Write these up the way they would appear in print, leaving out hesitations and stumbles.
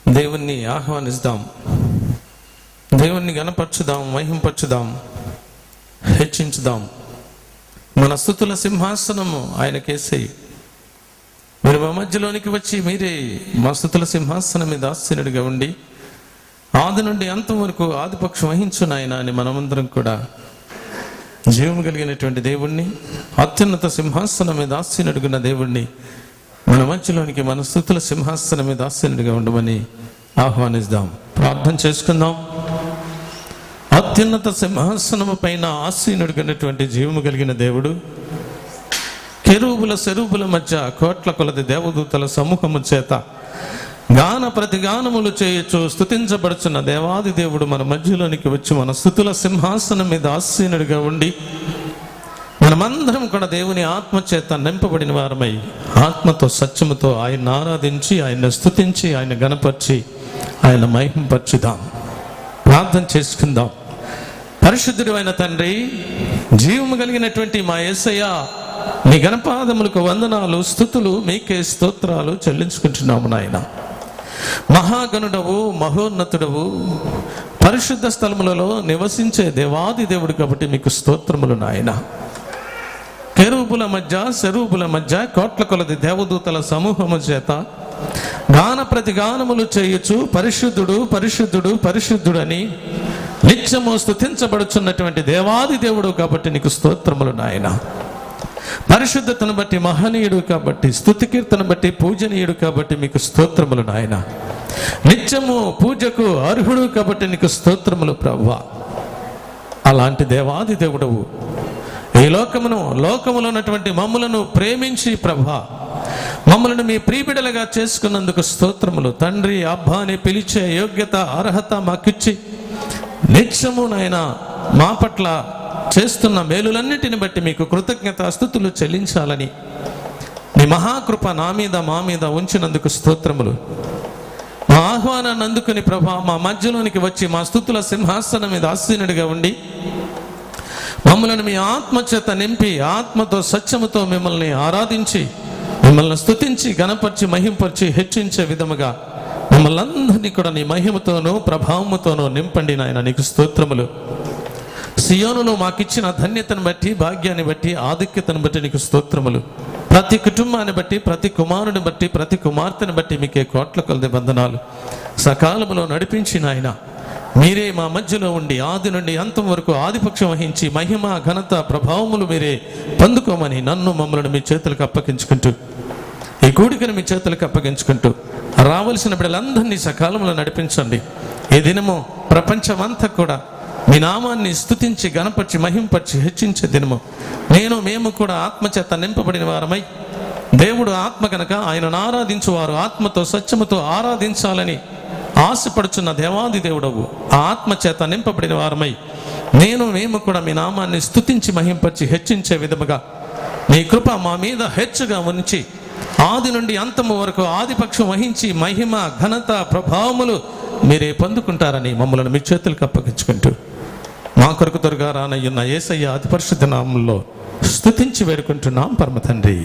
దేవుణ్ణి ఆహ్వానిస్తాం, దేవుణ్ణి గణపరచుదాం, మహింపరచుదాం, హెచ్చించుదాం. మన స్తుతుల సింహాసనము ఆయనకేసి మీరు మా మధ్యలోనికి వచ్చి మీరే మా స్తుతుల సింహాసనం మీద ఆసీనుడిగా ఉండి ఆది నుండి అంతం వరకు ఆదిపక్షం వహించునాయన అని మనమందరం కూడా జీవము కలిగినటువంటి దేవుణ్ణి, అత్యున్నత సింహాసనం మీద ఆసీనుడిగా దేవుణ్ణి మన మధ్యలోనికి మన స్తుతుల సింహాసనం మీద ఆసీనుడిగా ఉండమని ఆహ్వానిస్తాం. ప్రార్థన చేసుకుందాం. అత్యున్నత సింహాసనము పైన ఆసీనుడిగినటువంటి జీవము కలిగిన దేవుడు, కెరూబుల సెరూబుల మధ్య కోట్ల కొలది దేవదూతల సమూహము చేత గాన ప్రతిగానములు చేయొచ్చు స్తుతించబడుచున్న దేవాది దేవుడు మన మధ్యలోనికి వచ్చి మన స్తుతుల సింహాసనం మీద ఆసీనుడిగా ఉండి మనమందరం కూడా దేవుని ఆత్మ చేత నింపబడిన వారమై ఆత్మతో సత్యముతో ఆయన ఆరాధించి, ఆయన స్తుతించి, ఆయన గణపరిచి, ఆయన మహింపరచుదాం. ప్రార్థన చేసుకుందాం. పరిశుద్ధుడు అయిన తండ్రి, జీవము కలిగినటువంటి మా యేసయ్య, నీ గణపాదములకు వందనాలు, స్తుతులు, మీకే స్తోత్రాలు చెల్లించుకుంటున్నాము నాయన. మహాగణుడవు, మహోన్నతుడవు, పరిశుద్ధ స్థలములలో నివసించే దేవాది దేవుడు కాబట్టి మీకు స్తోత్రములు నాయన. కెరూబుల మధ్య సెరూబుల మధ్య కోట్ల కొలది దేవదూతల సమూహము చేత గాన ప్రతిగానములు చేయొచ్చు పరిశుద్ధుడు పరిశుద్ధుడు పరిశుద్ధుడని నిత్యము స్తుతించబడుచున్నటువంటి దేవాది దేవుడు కాబట్టి నీకు స్తోత్రములు నాయన. పరిశుద్ధతను బట్టి మహనీయుడు కాబట్టి, స్తుతి కీర్తన బట్టి పూజనీయుడు కాబట్టి మీకు స్తోత్రములు నాయన. నిత్యము పూజకు అర్హుడు కాబట్టి నీకు స్తోత్రములు ప్రభువా. అలాంటి దేవాది దేవుడవు ఈ లోకములో ఉన్నటువంటి మమ్ములను ప్రేమించి ప్రభువా, మమ్మలను మీ ప్రియబిడలుగా చేసుకున్నందుకు స్తోత్రములు తండ్రి. అబ్బా అని పిలిచే యోగ్యత, అర్హత మాకిచ్చి నిత్యము నాయన మా పట్ల చేస్తున్న మేలులన్నిటిని బట్టి మీకు కృతజ్ఞతాస్తుతులు చెల్లించాలని నీ మహాకృప నా మీద మా మీద ఉంచినందుకు స్తోత్రములు. మా ఆహ్వానాన్ని అందుకుని ప్రభా మా మధ్యలోనికి వచ్చి మా స్తుతుల సింహాసనం మీద ఆసీనుడిగా ఉండి మమ్మల్ని మీ ఆత్మ చేత నింపి ఆత్మతో సత్యముతో మిమ్మల్ని ఆరాధించి, మిమ్మల్ని స్తుతించి, గణపరిచి, మహింపరిచి, హెచ్చించే విధముగా మిమ్మల్ని అందరినీ కూడా నీ మహిమతోనూ ప్రభావముతోనూ నింపండి నాయన. నీకు స్తోత్రములు. సియోనులో మాకిచ్చిన ధన్యతను బట్టి, భాగ్యాన్ని బట్టి, ఆధిక్యతను బట్టి నీకు స్తోత్రములు. ప్రతి కుటుంబాన్ని బట్టి, ప్రతి కుమారుని బట్టి, ప్రతి కుమార్తెను బట్టి మీకే కోట్ల కొలది వందనాలు. సకాలములో నడిపించిన ఆయన మీరే మా మధ్యలో ఉండి ఆది నుండి అంతం వరకు ఆదిపక్షం వహించి మహిమ ఘనత ప్రభావములు మీరే పొందుకోమని నన్ను మమ్మల్ని మీ చేతులకు అప్పగించుకుంటూ, ఈ కూడికను మీ చేతులకు అప్పగించుకుంటూ రావలసిన బిడ్డలందరినీ సకాలంలో నడిపించండి. ఈ దినము ప్రపంచమంతా కూడా మీ నామాన్ని స్తుతించి, గణపరిచి, మహింపరిచి, హెచ్చించే దినము. మేము కూడా ఆత్మచేత నింపబడిన వారమై, దేవుడు ఆత్మ కనుక ఆయనను ఆరాధించువారు ఆత్మతో సత్యముతో ఆరాధించాలని ఆశపడుచున్న దేవాది దేవుడవు. ఆ ఆత్మ చేత నింపబడిన వారమై మేము కూడా మీ నామాన్ని స్తుతించి, మహింపరిచి, హెచ్చించే విధముగా నీ కృప మా మీద హెచ్చుగా ఉంచి ఆది నుండి అంతము వరకు ఆదిపక్షం వహించి మహిమ ఘనత ప్రభావములు మీరే పొందుకుంటారని మమ్మల్ని మీ చేతులకు అప్పగించుకుంటూ మా కొరకు త్వరగా రానయ్యున్న యేసయ్య అతి పరిశుద్ధ నామములో స్తుతించి వేడుకుంటున్నాం పరమ తండ్రి.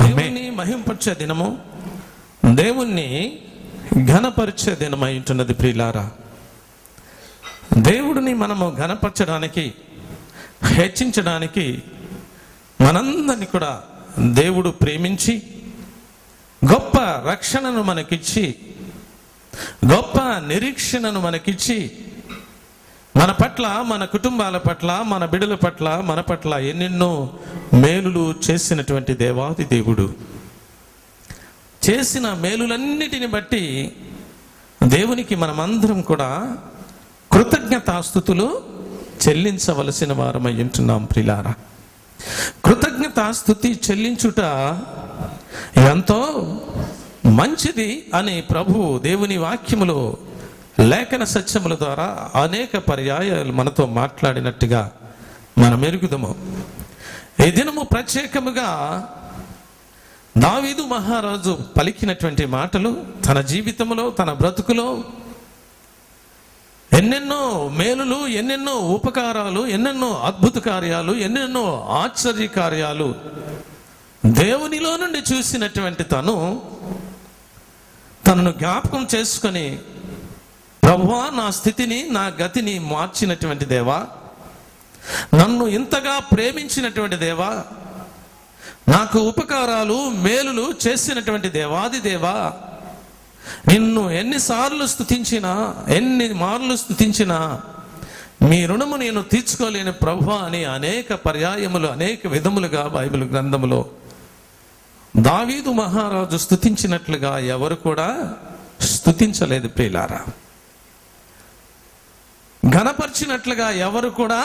దేవుని మహింపరిచే దినము, దేవుణ్ణి ఘనపరిచే దినమై ఉంటున్నది ప్రియులారా. దేవుడిని మనము ఘనపరచడానికి, హెచ్చించడానికి మనందరినీ కూడా దేవుడు ప్రేమించి గొప్ప రక్షణను మనకిచ్చి, గొప్ప నిరీక్షణను మనకిచ్చి, మన పట్ల, మన కుటుంబాల పట్ల, మన బిడ్డల పట్ల, మన పట్ల ఎన్నెన్నో మేలులు చేసినటువంటి దేవాది దేవుడు. చేసిన మేలులన్నిటిని బట్టి దేవునికి మనమందరం కూడా కృతజ్ఞతాస్తుతులు చెల్లించవలసిన వారమై ఉంటున్నాం ప్రియులారా. కృతజ్ఞతాస్తుతి చెల్లించుట ఎంతో మంచిది అని ప్రభువు దేవుని వాక్యములో, లేఖన సత్యముల ద్వారా అనేక పర్యాయాలు మనతో మాట్లాడినట్టుగా మనం ఎరుగుదము. ఈ దినము ప్రత్యేకముగా దావీదు మహారాజు పలికినటువంటి మాటలు తన జీవితంలో, తన బ్రతుకులో ఎన్నెన్నో మేలులు, ఎన్నెన్నో ఉపకారాలు, ఎన్నెన్నో అద్భుత కార్యాలు, ఎన్నెన్నో ఆశ్చర్య కార్యాలు దేవునిలో నుండి చూసినటువంటి తనను జ్ఞాపకం చేసుకొని, ప్రభువా నా స్థితిని, నా గతిని మార్చినటువంటి దేవా, నన్ను ఇంతగా ప్రేమించినటువంటి దేవా, నాకు ఉపకారాలు మేలులు చేసినటువంటి దేవాది దేవా, నిన్ను ఎన్ని మార్లు స్తుతించినా మీ రుణము నేను తీర్చుకోలేని ప్రభువా అని అనేక పర్యాయములు, అనేక విధములుగా బైబిల్ గ్రంథములో దావీదు మహారాజు స్తుతించినట్లుగా ఎవరు కూడా స్తుతించలేదు ప్రియులారా. ఘనపరిచినట్లుగా ఎవరు కూడా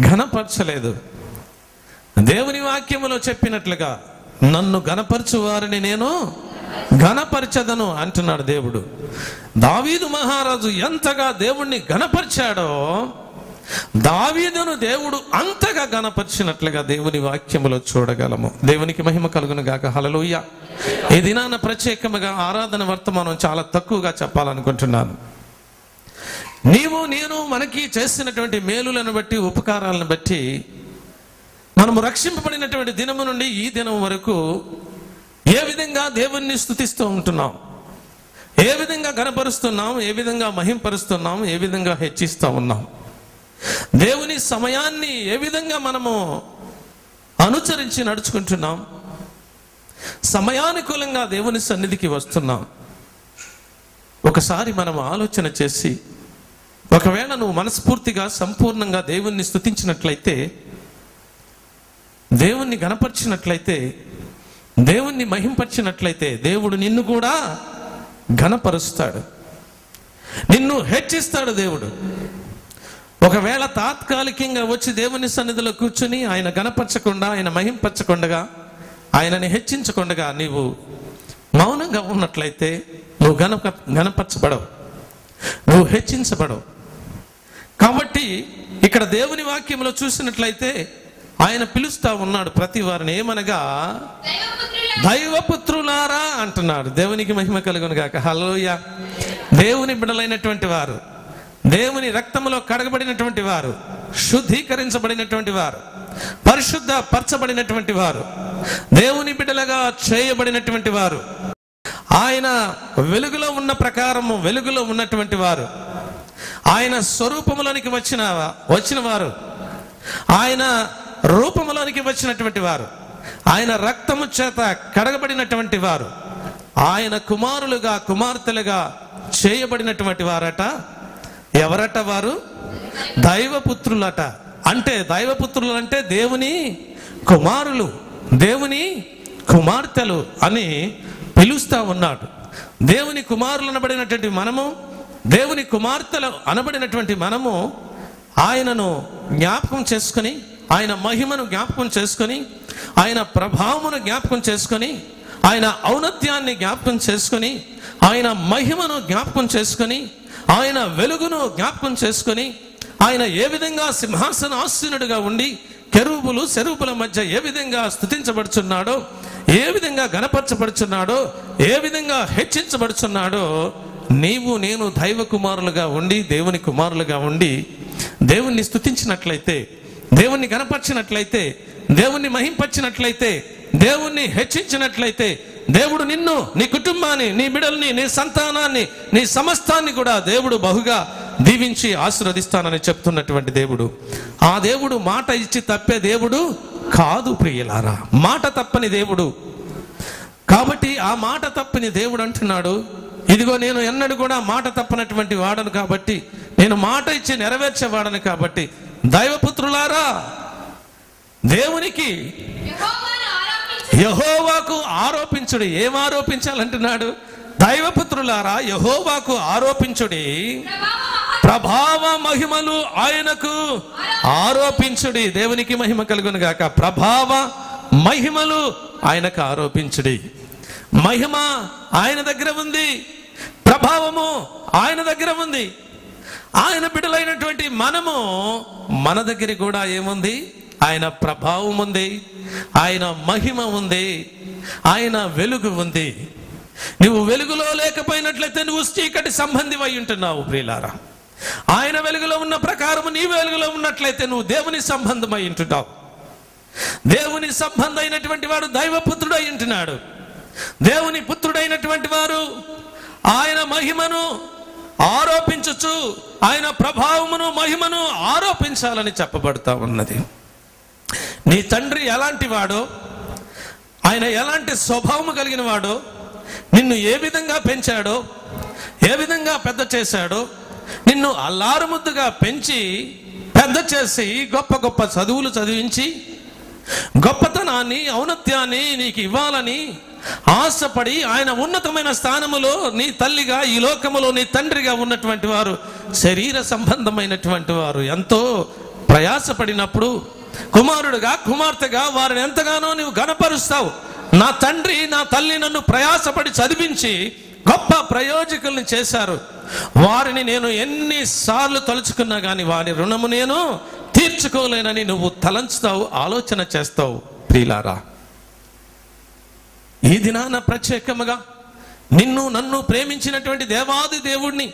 ఘనపరచలేదు. దేవుని వాక్యములో చెప్పినట్లుగా నన్ను ఘనపరచు వారిని నేను ఘనపరచదను అంటున్నాడు దేవుడు. దావీదు మహారాజు ఎంతగా దేవుణ్ణి ఘనపరిచాడో, దావీదును దేవుడు అంతగా ఘనపరిచినట్లుగా దేవుని వాక్యములో చూడగలము. దేవునికి మహిమ కలుగును గాక. హల్లెలూయా. ఈ దినాన ప్రత్యేకముగా ఆరాధన వర్తమానం చాలా తక్కువగా చెప్పాలనుకుంటున్నాను. నీవు నేను మనకి చేసినటువంటి మేలులను బట్టి, ఉపకారాలను బట్టి మనము రక్షింపబడినటువంటి దినము నుండి ఈ దినం వరకు ఏ విధంగా దేవుణ్ణి స్తుతిస్తూ ఉంటున్నాం, ఏ విధంగా ఘనపరుస్తున్నాం, ఏ విధంగా మహింపరుస్తున్నాం, ఏ విధంగా హెచ్చిస్తూ ఉన్నాం, దేవుని సమయాన్ని ఏ విధంగా మనము అనుసరించి నడుచుకుంటున్నాం, సమయానుకూలంగా దేవుని సన్నిధికి వస్తున్నాం. ఒకసారి మనం ఆలోచన చేసి, ఒకవేళ నువ్వు మనస్ఫూర్తిగా సంపూర్ణంగా దేవుణ్ణి స్తుతించినట్లయితే, దేవుణ్ణి ఘనపరిచినట్లయితే, దేవుణ్ణి మహింపరిచినట్లయితే, దేవుడు నిన్ను కూడా ఘనపరుస్తాడు, నిన్ను హెచ్చిస్తాడు దేవుడు. ఒకవేళ తాత్కాలికంగా వచ్చి దేవుని సన్నిధిలో కూర్చుని ఆయన ఘనపరచకుండా, ఆయన మహింపరచకుండా, ఆయనని హెచ్చించకుండా నీవు మౌనంగా ఉన్నట్లయితే నువ్వు ఘనపరచబడవు, నువ్వు హెచ్చించబడవు. కాబట్టి ఇక్కడ దేవుని వాక్యంలో చూసినట్లయితే ఆయన పిలుస్తా ఉన్నాడు ప్రతి వారిని. ఏమనగా దైవపుత్రులారా అంటున్నాడు. దేవునికి మహిమ కలుగును గాక. హల్లెలూయా. దేవుని బిడ్డలైనటువంటి వారు, దేవుని రక్తములో కడగబడినటువంటి వారు, శుద్ధీకరించబడినటువంటి వారు, పరిశుద్ధ పరచబడినటువంటి వారు, దేవుని బిడ్డలుగా చేయబడినటువంటి వారు, ఆయన వెలుగులో ఉన్న ప్రకారము వెలుగులో ఉన్నటువంటి వారు, ఆయన స్వరూపములోనికి వచ్చిన వారు, ఆయన రూపములోనికి వచ్చినటువంటి వారు, ఆయన రక్తము చేత కడగబడినటువంటి వారు, ఆయన కుమారులుగా కుమార్తెలుగా చేయబడినటువంటి వారట. ఎవరట వారు? దైవపుత్రులట. అంటే దైవపుత్రులు అంటే దేవుని కుమారులు, దేవుని కుమార్తెలు అని పిలుస్తా ఉన్నాడు. దేవుని కుమారులు అనబడినటువంటి మనము, దేవుని కుమార్తెలు అనబడినటువంటి మనము ఆయనను జ్ఞాపకం చేసుకొని, ఆయన మహిమను జ్ఞాపకం చేసుకొని, ఆయన ప్రభావమును జ్ఞాపకం చేసుకొని, ఆయన ఔన్నత్యాన్ని జ్ఞాపకం చేసుకొని, ఆయన మహిమను జ్ఞాపకం చేసుకొని, ఆయన వెలుగును జ్ఞాపకం చేసుకొని, ఆయన ఏ విధంగా సింహాసనాసీనుడిగా ఉండి కెరూబులు సెరూబుల మధ్య ఏ విధంగా స్తుతించబడుచున్నాడో, ఏ విధంగా ఘనపరచబడుచున్నాడో, ఏ విధంగా హెచ్చించబడుచున్నాడో, నీవు నేను దైవ కుమారులుగా ఉండి, దేవుని కుమారులుగా ఉండి దేవుణ్ణి స్తుతించినట్లయితే, దేవుణ్ణి ఘనపరిచినట్లయితే, దేవుణ్ణి మహింపరిచినట్లయితే, దేవుణ్ణి హెచ్చించినట్లయితే, దేవుడు నిన్ను, నీ కుటుంబాన్ని, నీ బిడ్డల్ని, నీ సంతానాన్ని, నీ సమస్తాన్ని కూడా దేవుడు బహుగా దీవించి ఆశీర్వదిస్తానని చెప్తున్నటువంటి దేవుడు. ఆ దేవుడు మాట ఇచ్చి తప్పే దేవుడు కాదు ప్రియులారా, మాట తప్పని దేవుడు. కాబట్టి ఆ మాట తప్పని దేవుడు అంటున్నాడు, ఇదిగో నేను ఎన్నడూ కూడా మాట తప్పనటువంటి వాడను కాబట్టి, నేను మాట ఇచ్చి నెరవేర్చేవాడను కాబట్టి, దైవపుత్రులారా దేవునికి యెహోవాకు ఆరోపించుడి. ఏం ఆరోపించాలంటున్నాడు? దైవపుత్రులారా యెహోవాకు ఆరోపించుడి, ప్రభావ మహిమలు ఆయనకు ఆరోపించుడి. దేవునికి మహిమ కలుగును గాక. ప్రభావ మహిమలు ఆయనకు ఆరోపించుడి. మహిమ ఆయన దగ్గర ఉంది, ప్రభావము ఆయన దగ్గర ఉంది. ఆయన బిడ్డలైనటువంటి మనము, మన దగ్గర కూడా ఏముంది? ఆయన ప్రభావం ఉంది, ఆయన మహిమ ఉంది, ఆయన వెలుగు ఉంది. నువ్వు వెలుగులో లేకపోయినట్లయితే నువ్వు చీకటి సంబంధి అయి ఉంటున్నావు ప్రియులారా. ఆయన వెలుగులో ఉన్న ప్రకారం నీ వెలుగులో ఉన్నట్లయితే నువ్వు దేవుని సంబంధమై ఉంటున్నావు. దేవుని సంబంధమైనటువంటి వాడు దైవపుత్రుడై ఉంటున్నాడు. దేవుని పుత్రుడైనటువంటి వారు ఆయన మహిమను ఆరోపించచ్చు, ఆయన ప్రభావమును మహిమను ఆరోపించాలని చెప్పబడతా ఉన్నది. నీ తండ్రి ఎలాంటి వాడో, ఆయన ఎలాంటి స్వభావము కలిగిన వాడో, నిన్ను ఏ విధంగా పెంచాడో, ఏ విధంగా పెద్ద చేశాడో, నిన్ను అల్లారుముద్దుగా పెంచి పెద్ద చేసి గొప్ప గొప్ప చదువులు చదివించి గొప్పతనాన్ని ఔన్నత్యాన్ని నీకు ఇవ్వాలని ఆశపడి ఆయన ఉన్నతమైన స్థానములో నీ తల్లిగా ఈ లోకములో నీ తండ్రిగా ఉన్నటువంటి వారు, శరీర సంబంధమైనటువంటి వారు ఎంతో ప్రయాసపడినప్పుడు కుమారుడుగా కుమార్తెగా వారిని ఎంతగానో నువ్వు గణపరుస్తావు. నా తండ్రి నా తల్లి నన్ను ప్రయాసపడి చదివించి గొప్ప ప్రయోజకుల్ని చేశారు, వారిని నేను ఎన్నిసార్లు తలుచుకున్నా కానీ వారి రుణము నేను తీర్చుకోలేనని నువ్వు తలంచుతావు, ఆలోచన చేస్తావు. ప్రియులారా, ఈ దినాన ప్రత్యేకముగా నిన్ను నన్ను ప్రేమించినటువంటి దేవాది దేవుడిని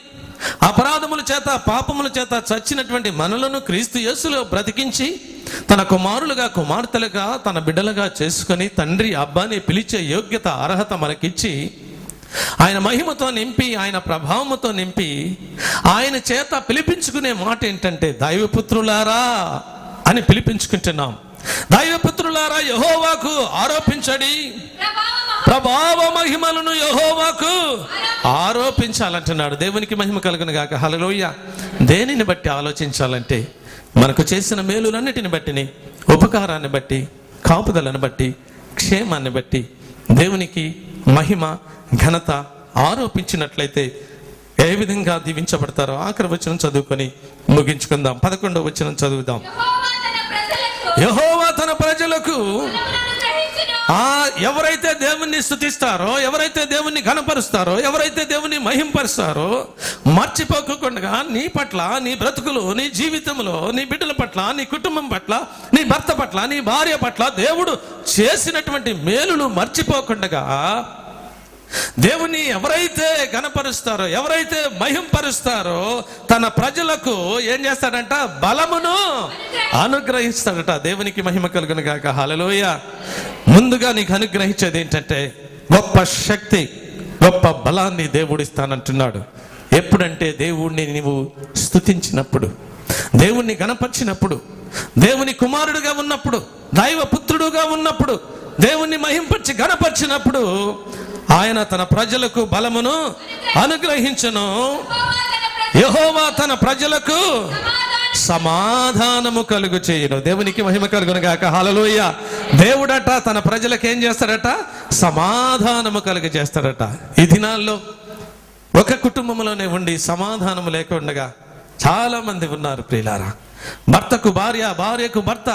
అపరాధముల చేత పాపముల చేత చచ్చినటువంటి మనలను క్రీస్తు యేసులో బ్రతికించి తన కుమారులుగా కుమార్తెలుగా తన బిడ్డలుగా చేసుకొని తండ్రి అబ్బాని పిలిచే యోగ్యత అర్హత మనకిచ్చి ఆయన మహిమతో నింపి ఆయన ప్రభావముతో నింపి ఆయన చేత పిలిపించుకునే మాట ఏంటంటే దైవపుత్రులారా అని పిలిపించుకుంటున్నాం. దైవపుత్రులారా యెహోవాకు ఆరోపించడి, ప్రభావ మహిమలను యెహోవాకు ఆరోపించాలంటున్నాడు. దేవునికి మహిమ కలుగును గాక. హల్లెలూయా. దేనిని బట్టి ఆలోచించాలంటే మనకు చేసిన మేలులన్నిటిని బట్టిని, ఉపకారాన్ని బట్టి, కాపుదలను బట్టి, క్షేమాన్ని బట్టి దేవునికి మహిమ ఘనత ఆరోపించినట్లయితే ఏ విధంగా దీవించబడతారో ఆఖరి వచనం చదువుకొని ముగించుకుందాం. 11వ వచనం చదువుదాం. యెహోవా తన ప్రజలకు ఎవరైతే దేవుణ్ణి స్తుతిస్తారో, ఎవరైతే దేవుణ్ణి ఘనపరుస్తారో, ఎవరైతే దేవుణ్ణి మహింపరుస్తారో, మర్చిపోకుండా నీ పట్ల, నీ బ్రతుకులు, నీ జీవితంలో, నీ బిడ్డల పట్ల, నీ కుటుంబం పట్ల, నీ భర్త పట్ల, నీ భార్య పట్ల దేవుడు చేసినటువంటి మేలులు మర్చిపోకుండా దేవుని ఎవరైతే ఘనపరుస్తారో, ఎవరైతే మహింపరుస్తారో తన ప్రజలకు ఏం చేస్తాడంట? బలమును అనుగ్రహిస్తాడట. దేవునికి మహిమ కలుగును గాక. హల్లెలూయా. ముందుగా నీకు అనుగ్రహించేది ఏంటంటే గొప్ప శక్తి, గొప్ప బలాన్ని దేవుడిస్తానంటున్నాడు. ఎప్పుడంటే దేవుణ్ణి నీవు స్తుతించినప్పుడు, దేవుణ్ణి గణపరిచినప్పుడు, దేవుని కుమారుడుగా ఉన్నప్పుడు, దైవ పుత్రుడుగా ఉన్నప్పుడు, దేవుణ్ణి మహింపరిచి గణపరిచినప్పుడు ఆయన తన ప్రజలకు బలమును అనుగ్రహించును. యెహోవా తన ప్రజలకు సమాధానము కలుగు చేయును. దేవునికి మహిమ కలుగును గాక. హల్లెలూయా. దేవుడట తన ప్రజలకు ఏం చేస్తాడట? సమాధానము కలుగు చేస్తాడట. ఈ దినాల్లో ఒక కుటుంబంలోనే ఉండి సమాధానము లేకుండా చాలా మంది ఉన్నారు ప్రియులారా. భర్తకు భార్య, భార్యకు భర్త,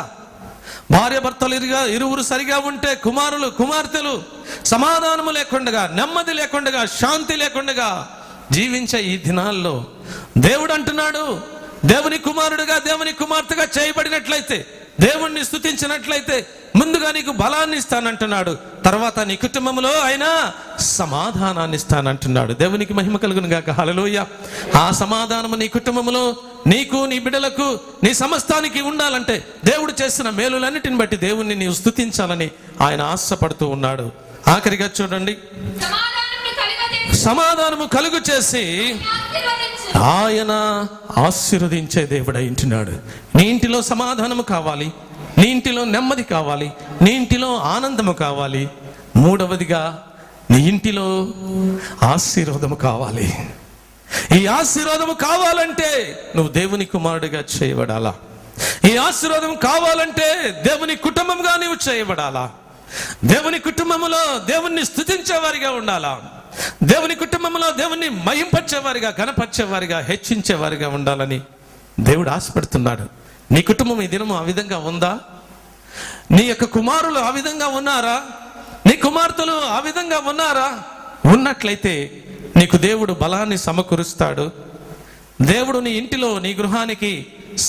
భార్య భర్తలు ఇరువురు సరిగా ఉంటే కుమారులు కుమార్తెలు సమాధానము లేకుండా, నెమ్మది లేకుండా, శాంతి లేకుండా జీవించే ఈ దినాల్లో దేవుడు అంటున్నాడు, దేవుని కుమారుడుగా దేవుని కుమార్తెగా చేయబడినట్లయితే, దేవుణ్ణి స్తుతించినట్లయితే ముందుగా నీకు బలాన్ని ఇస్తానంటున్నాడు, తర్వాత నీ కుటుంబంలో ఆయన సమాధానాన్ని ఇస్తానంటున్నాడు. దేవునికి మహిమ కలుగును గాక. హల్లెలూయా. ఆ సమాధానము నీ కుటుంబంలో, నీకు, నీ బిడ్డలకు, నీ సమస్తానికి ఉండాలంటే దేవుడు చేసిన మేలులన్నిటిని బట్టి దేవుణ్ణి నీవు స్తుతించాలని ఆయన ఆశపడుతూ ఉన్నాడు. ఆఖరిగా చూడండి, సమాధానము కలుగు చేసి ఆయన ఆశీర్వదించే దేవుడై ఉంటున్నాడు. నీ ఇంటిలో సమాధానము కావాలి, నీ ఇంటిలో నెమ్మది కావాలి, నీ ఇంటిలో ఆనందము కావాలి. మూడవదిగా నీ ఇంటిలో ఆశీర్వాదము కావాలి. ఈ ఆశీర్వాదము కావాలంటే నువ్వు దేవుని కుమారుడిగా చేయబడాలా. ఈ ఆశీర్వాదం కావాలంటే దేవుని కుటుంబంగా నీవు చేయబడాలా. దేవుని కుటుంబంలో దేవుణ్ణి స్తుతించేవారిగా ఉండాలా. దేవుని కుటుంబంలో దేవుణ్ణి మహింపరిచేవారిగా, ఘనపరిచేవారిగా, హెచ్చించేవారిగా ఉండాలని దేవుడు ఆశపడుతున్నాడు. నీ కుటుంబం ఈ దినము ఆ విధంగా ఉందా? నీ యొక్క కుమారులు ఆ విధంగా ఉన్నారా? నీ కుమార్తెలు ఆ విధంగా ఉన్నారా? ఉన్నట్లయితే నీకు దేవుడు బలాన్ని సమకూరుస్తాడు. దేవుడు నీ ఇంటిలో, నీ గృహానికి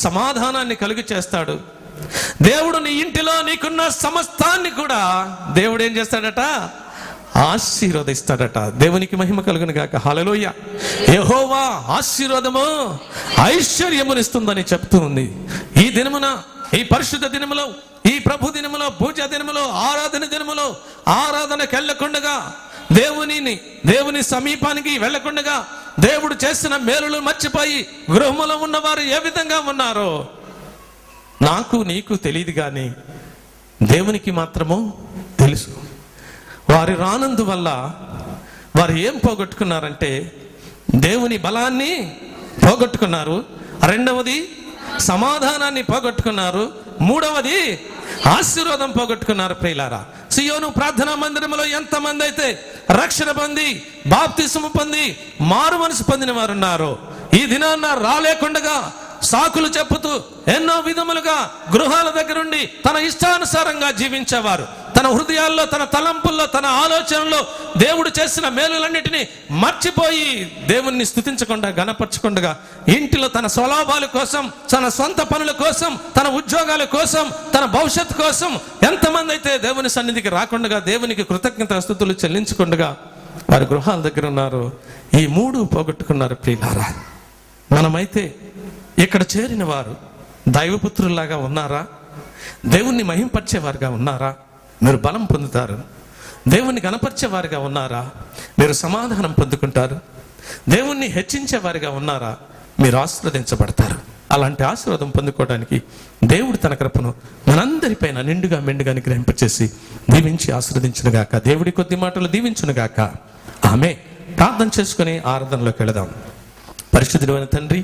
సమాధానాన్ని కలుగు చేస్తాడు. దేవుడు నీ ఇంటిలో నీకున్న సమస్తాన్ని కూడా దేవుడు ఏం చేస్తాడట? ఆశీర్వదిస్తాడట. దేవునికి మహిమ కలుగును గాక. హల్లెలూయా. యెహోవా ఆశీర్వాదము ఐశ్వర్యమునిస్తుందని చెప్తూ ఉంది. ఈ దినమున, ఈ పరిశుద్ధ దినములో, ఈ ప్రభు దినములో, పూజ దినములో, ఆరాధన దినములో ఆరాధనకు వెళ్ళకుండగా, దేవుని సమీపానికి వెళ్ళకుండగా, దేవుడు చేసిన మేలులు మర్చిపోయి గృహములో ఉన్నవారు ఏ విధంగా ఉన్నారో నాకు నీకు తెలియదు, కానీ దేవునికి మాత్రము తెలుసు. వారి రానందు వల్ల వారు ఏం పోగొట్టుకున్నారంటే దేవుని బలాన్ని పోగొట్టుకున్నారు. రెండవది సమాధానాన్ని పోగొట్టుకున్నారు. మూడవది ఆశీర్వాదం పోగొట్టుకున్నారు. ప్రియులారా, సియోను ప్రార్థనా మందిరంలో ఎంతమంది అయితే రక్షణ పొంది, బాప్తిస్మము పొంది, మారు మనసు పొందిన వారు ఉన్నారో, ఈ దినాన్న రాలేకుండగా సాకులు చెప్పుతూ ఎన్నో విధములుగా గృహాల దగ్గరుండి తన ఇష్టానుసారంగా జీవించేవారు, తన హృదయాల్లో, తన తలంపుల్లో, తన ఆలోచనలో దేవుడు చేసిన మేలులన్నిటినీ మర్చిపోయి దేవుణ్ణి స్తుతించకుండా, గణపరచకుండా ఇంటిలో తన స్వలాభాల కోసం, తన సొంత పనుల కోసం, తన ఉద్యోగాల కోసం, తన భవిష్యత్తు కోసం ఎంతమంది అయితే దేవుని సన్నిధికి రాకుండా, దేవునికి కృతజ్ఞతాస్తుతులు చెల్లించకుండా వారి గృహాల దగ్గర ఉన్నారు. ఈ మూడు పోగొట్టుకున్నారు. ప్రియులారా, మనమైతే ఇక్కడ చేరిన వారు దైవపుత్రుల్లాగా ఉన్నారా? దేవుణ్ణి మహింపరిచేవారుగా ఉన్నారా? మీరు బలం పొందుతారు. దేవుణ్ణి గణపరిచేవారుగా ఉన్నారా? మీరు సమాధానం పొందుకుంటారు. దేవుణ్ణి హెచ్చించేవారుగా ఉన్నారా? మీరు ఆశీర్వదించబడతారు. అలాంటి ఆశీర్వాదం పొందుకోవడానికి దేవుడు తన కృపను మనందరిపైన నిండుగా మెండుగా అనుగ్రహింపచేసి దీవించి ఆశీర్వదించునుగాక. దేవుడి కొద్ది మాటలు దీవించునుగాక. ఆమె ప్రార్థన చేసుకుని ఆరాధనలోకి వెళదాం. పరిశుద్ధుడైన తండ్రి,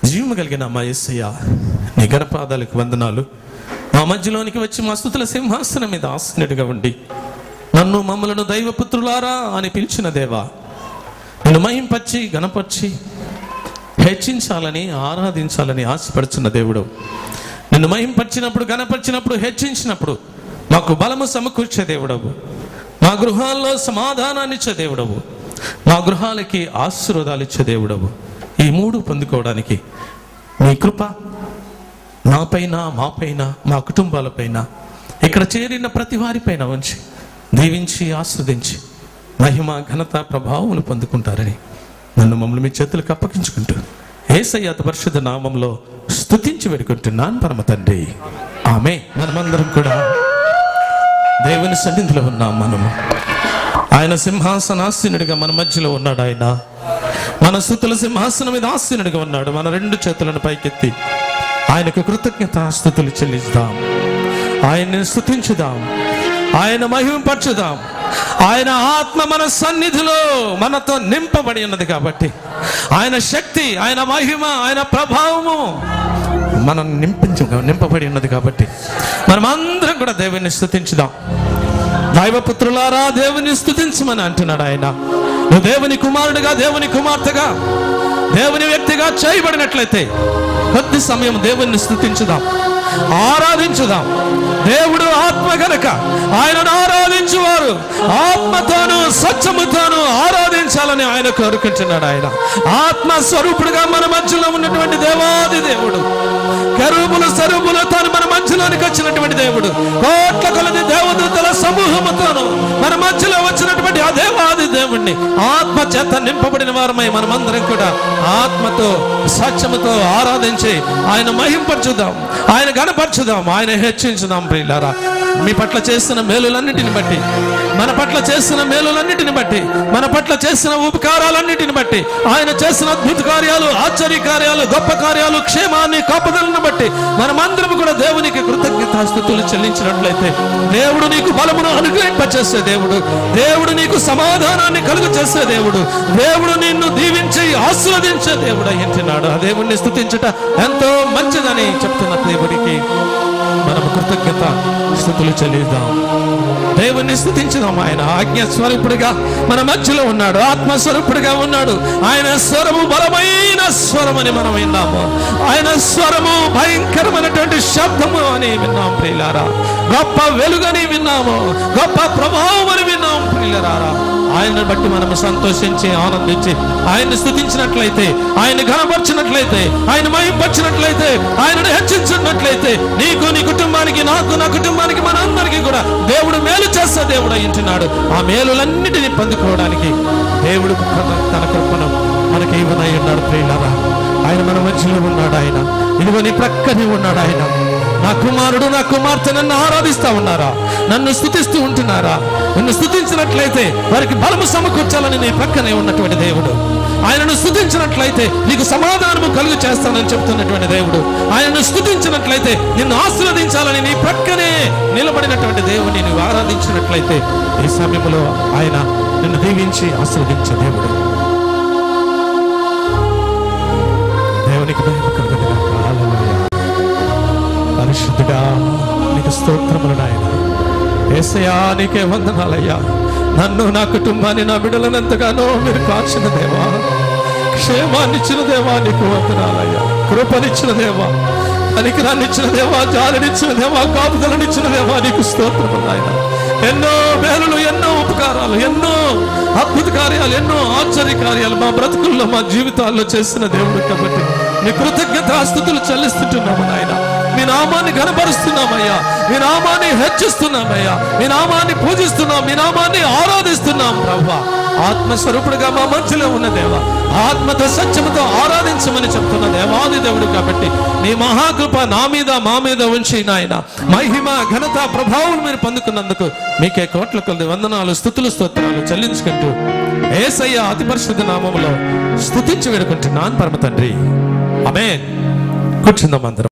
జీవము కలిగిన మా యేసయ్య, నీ గణపాదాలకు వందనాలు. మా మధ్యలోనికి వచ్చి మా స్తుతుల సింహాసనం మీద ఆసీనుడిగా ఉండి నన్ను, మమ్మలను దైవపుత్రులారా అని పిలిచిన దేవా, నిన్ను మహింపరిచి, గణపరిచి, హెచ్చించాలని, ఆరాధించాలని ఆశపడుచున్న దేవుడు, నిన్ను మహింపరిచినప్పుడు, గణపరిచినప్పుడు, హెచ్చించినప్పుడు మాకు బలము సమకూర్చే దేవుడవు, మా గృహాల్లో సమాధానాన్ని ఇచ్చే దేవుడవు, మా గృహాలకి ఆశీర్వాదాలు ఇచ్చే దేవుడవు. ఈ మూడు పొందుకోవడానికి మీ కృప నాపైన, మాపైన, మా కుటుంబాలపైన, ఇక్కడ చేరిన ప్రతి వారిపైన ఉంచి దీవించి ఆస్వాదించి మహిమ, ఘనత, ప్రభావములు పొందుకుంటారని నన్ను, మమ్మల్ని మీ చేతులకు అప్పగించుకుంటూ యేసయ్య పరిశుద్ధ నామంలో స్తుతించి వేడుకుంటున్నాను పరమ తండ్రి. ఆమె. మనమందరం కూడా దేవుని సన్నిధిలో ఉన్నాం. మనము ఆయన సింహాసనాసీనుడిగా మన మధ్యలో ఉన్నాడు. ఆయన మన స్తుతుల సింహాసనం మీద ఆసీనుడిగా ఉన్నాడు. మన రెండు చేతులను పైకెత్తి ఆయనకు కృతజ్ఞతాస్తుతులు చెల్లిద్దాం. ఆయన్ని స్తుతించుదాం, ఆయన మహిమపరచుదాం. ఆయన ఆత్మ మన సన్నిధిలో మనతో నింపబడి ఉన్నది కాబట్టి, ఆయన శక్తి, ఆయన మహిమ, ఆయన ప్రభావము మనం నింపబడి ఉన్నది కాబట్టి మనం అందరం కూడా దేవుని స్తుతించుదాం. దైవపుత్రులారా, దేవుని స్తుతించమని అంటున్నాడు ఆయన. నువ్వు దేవుని కుమారుడిగా, దేవుని కుమార్తెగా, దేవుని వ్యక్తిగా చేయబడినట్లయితే కొద్ది సమయం దేవుణ్ణి స్తుతించుదాం, ఆరాధించుదాం. దేవుడు ఆత్మ గనక ఆయనను ఆరాధించువారు ఆత్మతోనూ సత్యముతోనూ ఆరాధించాలని ఆయన కోరుకుంటున్నాడు. ఆయన ఆత్మ స్వరూపుడుగా మన మధ్యలో ఉన్నటువంటి దేవాది దేవుడు, కెరూబులు సరూబులు తాను మన మధ్యలోనికి వచ్చినటువంటి దేవుడు, కోట్ల కొలది దేవదూతల సమూహముతోను మన మధ్యలో వచ్చినటువంటి ఆ దేవాది దేవుణ్ణి ఆత్మ చేత నింపబడిన వారమై మనమందరం కూడా ఆత్మతో, సత్యముతో ఆరాధించి ఆయన మహింపరచుదాం, ఆయన గణపరచుదాం, ఆయన హెచ్చించుదాం. ప్రియులారా, మీ పట్ల చేసిన మేలులన్నిటిని బట్టి, మన పట్ల చేసిన మేలులన్నిటిని బట్టి, మన పట్ల చేసిన ఉపకారాలన్నిటిని బట్టి, ఆయన చేసిన అద్భుత కార్యాలు, ఆశ్చర్య కార్యాలు, గొప్ప కార్యాలు, క్షేమాన్ని, కాపుదలను బట్టి మనమందరం కూడా దేవునికి కృతజ్ఞతాస్తుతులు చెల్లించినట్లయితే దేవుడు నీకు బలమును అనుగ్రహింపచేసే దేవుడు, దేవుడు నీకు సమాధానాన్ని కలుగు చేసే దేవుడు, దేవుడు నిన్ను దీవించి ఆశీర్వదించే దేవుడు అయ్యింటున్నాడు. ఆ దేవుణ్ణి స్తుతించుట ఎంతో మంచిదని చెప్తున్న దేవుడికి మనము కృతజ్ఞత స్తుతులు చెల్లిద్దాం. దేవుణ్ణి స్తుతించుదాం. ఆయన ఆజ్ఞ స్వరూపుడిగా మన మధ్యలో ఉన్నాడు, ఆత్మస్వరూపుడిగా ఉన్నాడు. ఆయన స్వరము బలమైన స్వరం అని మనం విన్నాము. ఆయన స్వరము భయంకరమైనటువంటి గొప్పటి శబ్దము అని విన్నాం ప్రియులారా, గొప్ప వెలుగని విన్నాము, గొప్ప ప్రభావం అని విన్నాం ప్రియులారా. ఆయనను బట్టి మనం సంతోషించి ఆనందించి ఆయన్ని స్తుతించినట్లయితే, ఆయన ఘనపరిచినట్లయితే, ఆయన మహింపరిచినట్లయితే, ఆయనను హెచ్చించినట్లయితే నీకు, నీ కుటుంబానికి, నాకు, నా కుటుంబానికి, మనందరికీ కూడా దేవుడు మేలు చేస్తా దేవుడు అయింటున్నాడు. ఆ మేలులన్నిటినీ పొందుకోవడానికి దేవుడు తన కృపను మనకి ఇవ్వనై ఉన్నాడు ప్రియులారా. ఆయన మన మధ్యలో ఉన్నాడు. ఆయన ఇదిగో నీ ప్రక్కనే ఉన్నాడు. ఆయన నా కుమారుడు, నా కుమార్తె నన్ను ఆరాధిస్తా ఉన్నారా, నన్ను స్తుతిస్తూ ఉంటున్నారా? నన్ను స్తుతించినట్లయితే వారికి బలము సమకూర్చాలని నీ ప్రక్కనే ఉన్నటువంటి దేవుడు. ఆయనను స్తుతించినట్లయితే నీకు సమాధానము కలుగు చేస్తానని చెప్తున్నటువంటి దేవుడు. ఆయనను స్తుతించినట్లయితే నిన్ను ఆశీర్వదించాలని నీ ప్రక్కనే నిలబడినటువంటి దేవుడిని నువ్వు ఆరాధించినట్లయితే ఈ సమయంలో ఆయన నిన్ను దీవించి ఆశీర్వదించే దేవుడు. దేవునికి మహిమ కలుగును గాక. హల్లెలూయా. పరిశుద్ధుడా నీకు స్తోత్రములు నాయన. యేసయ్యా నీకే వందనాలయ్యా. నన్ను, నా కుటుంబాన్ని, నా బిడ్డలను ఎంతగానో మీరు కాచిన దేవా, క్షేమాన్నిచ్చిన దేవా నీకు వందనాలయ్యా. కృపనిచ్చిన దేవా, అనికరాన్నిచ్చిన దేవా, జాలినిచ్చిన దేవా, కాపుదలనిచ్చిన దేవా నీకు స్తోత్రములు నాయన. ఎన్నో మేలులు, ఎన్నో ఉపకారాలు, ఎన్నో అద్భుత కార్యాలు, ఎన్నో ఆశ్చర్య కార్యాలు మా బ్రతుకుల్లో, మా జీవితాల్లో చేసిన దేవుడు కాబట్టి నీ కృతజ్ఞతాస్తుతులు చెల్లిస్తుంటున్నాము నాయన. మీ నామాన్ని ఘనపరుస్తున్నామయ్యా, మీ నామాన్ని హెచ్చిస్తున్నామయ్యా, మీ నామాన్ని పూజిస్తున్నాం, మీ నామాన్ని ఆరాధిస్తున్నాం ప్రభువా. ఆత్మస్వరూపుడుగా మా మధ్యలో ఉన్న దేవా, ఆత్మతో సత్యముతో ఆరాధించమని చెప్తున్న దేవాది దేవుడు కాబట్టి నీ మహాకృప నా మీద, మా మీద ఉంచి నాయన మహిమ, ఘనత, ప్రభావం మీరు పొందుకున్నందుకు మీకే కోట్ల కొలది వందనాలు, స్తుతులు, స్తోత్రాలు చెల్లించుకుంటూ యేసయ్య అతి పరిశుద్ధ నామములో స్తుతించి వేడుకుంటున్నాను పరమ తండ్రి. ఆమేన్. కూర్చుందాం అందరం.